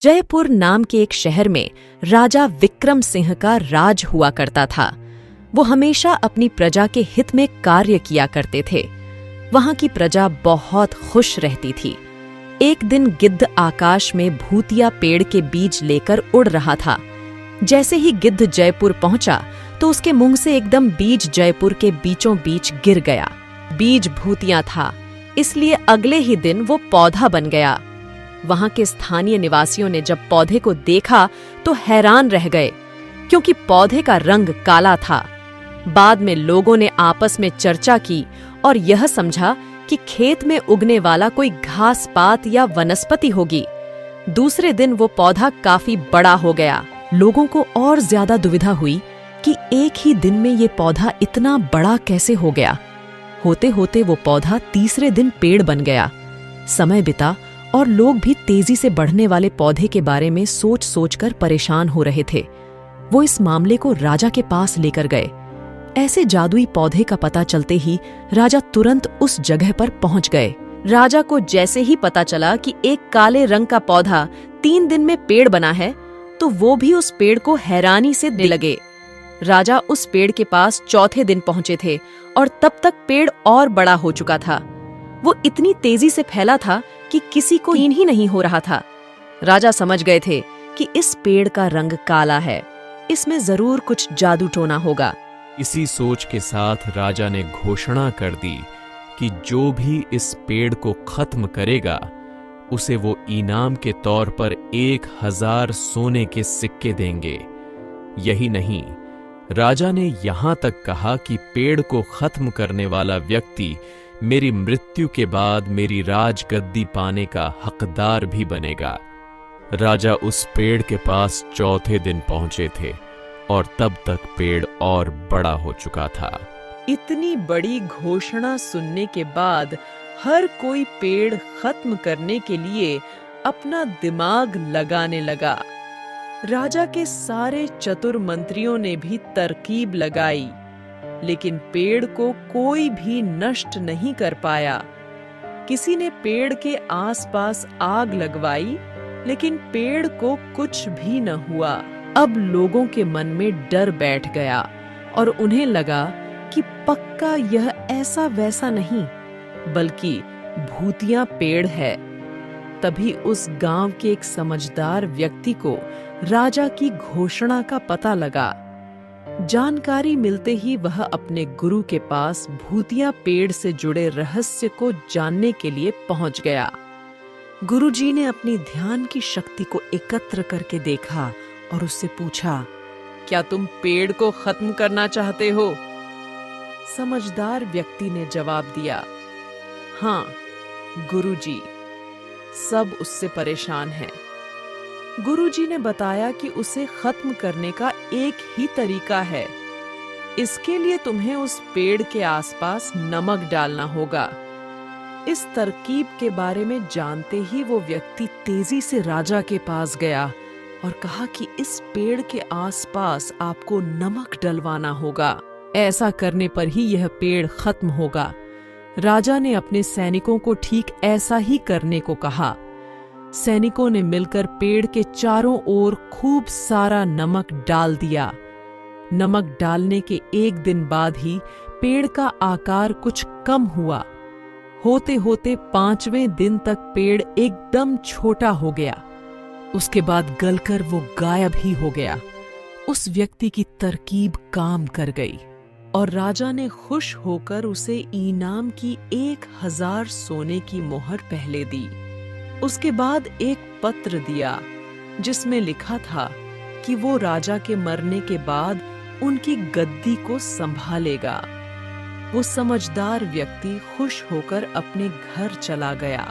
जयपुर नाम के एक शहर में राजा विक्रम सिंह का राज हुआ करता था। वो हमेशा अपनी प्रजा के हित में कार्य किया करते थे। वहां की प्रजा बहुत खुश रहती थी। एक दिन गिद्ध आकाश में भूतिया पेड़ के बीज लेकर उड़ रहा था। जैसे ही गिद्ध जयपुर पहुंचा तो उसके मुंह से एकदम बीज जयपुर के बीचों बीच गिर गया। बीज भूतिया था, इसलिए अगले ही दिन वो पौधा बन गया। वहां के स्थानीय निवासियों ने जब पौधे को देखा तो हैरान रह गए, क्योंकि पौधे का रंग काला था। बाद में लोगों ने आपस में चर्चा की और यह समझा कि खेत में उगने वाला कोई घास पात या वनस्पति होगी। दूसरे दिन वो पौधा काफी बड़ा हो गया। लोगों को और ज्यादा दुविधा हुई कि एक ही दिन में ये पौधा इतना बड़ा कैसे हो गया। होते होते वो पौधा तीसरे दिन पेड़ बन गया। समय बिता और लोग भी तेजी से बढ़ने वाले पौधे के बारे में सोच सोचकर परेशान हो रहे थे। वो इस मामले को राजा के पास लेकर गए। ऐसे जादुई पौधे का पता चलते ही राजा तुरंत उस जगह पर पहुंच गए। राजा को जैसे ही पता चला कि एक काले रंग का पौधा 3 दिन में पेड़ बना है, तो वो भी उस पेड़ को हैरानी से देखने लगे। राजा उस पेड़ के पास चौथे दिन पहुंचे थे और तब तक पेड़ और बड़ा हो चुका था। वो इतनी तेजी से फैला था कि किसी को यकीन ही नहीं हो रहा था। राजा समझ गए थे कि इस पेड़ का रंग काला है, इसमें जरूर कुछ जादू टोना होगा। इसी सोच के साथ राजा ने घोषणा कर दी कि जो भी इस पेड़ को खत्म करेगा उसे वो इनाम के तौर पर 1000 सोने के सिक्के देंगे। यही नहीं, राजा ने यहां तक कहा कि पेड़ को खत्म करने वाला व्यक्ति मेरी मृत्यु के बाद मेरी राजगद्दी पाने का हकदार भी बनेगा। राजा उस पेड़ के पास चौथे दिन पहुंचे थे और तब तक पेड़ और बड़ा हो चुका था। इतनी बड़ी घोषणा सुनने के बाद हर कोई पेड़ खत्म करने के लिए अपना दिमाग लगाने लगा। राजा के सारे चतुर मंत्रियों ने भी तरकीब लगाई, लेकिन पेड़ को कोई भी नष्ट नहीं कर पाया। किसी ने पेड़ के आसपास आग लगवाई, लेकिन पेड़ को कुछ भी न हुआ। अब लोगों के मन में डर बैठ गया और उन्हें लगा कि पक्का यह ऐसा वैसा नहीं, बल्कि भूतिया पेड़ है। तभी उस गांव के एक समझदार व्यक्ति को राजा की घोषणा का पता लगा। जानकारी मिलते ही वह अपने गुरु के पास भूतिया पेड़ से जुड़े रहस्य को जानने के लिए पहुंच गया। गुरुजी ने अपनी ध्यान की शक्ति को एकत्र करके देखा और उससे पूछा, क्या तुम पेड़ को खत्म करना चाहते हो? समझदार व्यक्ति ने जवाब दिया, हाँ गुरुजी, सब उससे परेशान हैं। गुरुजी ने बताया कि उसे खत्म करने का एक ही तरीका है। इसके लिए तुम्हें उस पेड़ के आसपास नमक डालना होगा। इस तरकीब के बारे में जानते ही वो व्यक्ति तेजी से राजा के पास गया और कहा कि इस पेड़ के आसपास आपको नमक डलवाना होगा। ऐसा करने पर ही यह पेड़ खत्म होगा। राजा ने अपने सैनिकों को ठीक ऐसा ही करने को कहा। सैनिकों ने मिलकर पेड़ के चारों ओर खूब सारा नमक डाल दिया। नमक डालने के 1 दिन बाद ही पेड़ का आकार कुछ कम हुआ। होते होते 5वें दिन तक पेड़ एकदम छोटा हो गया। उसके बाद गलकर वो गायब ही हो गया। उस व्यक्ति की तरकीब काम कर गई और राजा ने खुश होकर उसे इनाम की 1000 सोने की मोहर पहले दी। उसके बाद एक पत्र दिया जिसमें लिखा था कि वो राजा के मरने के बाद उनकी गद्दी को संभालेगा। वो समझदार व्यक्ति खुश होकर अपने घर चला गया।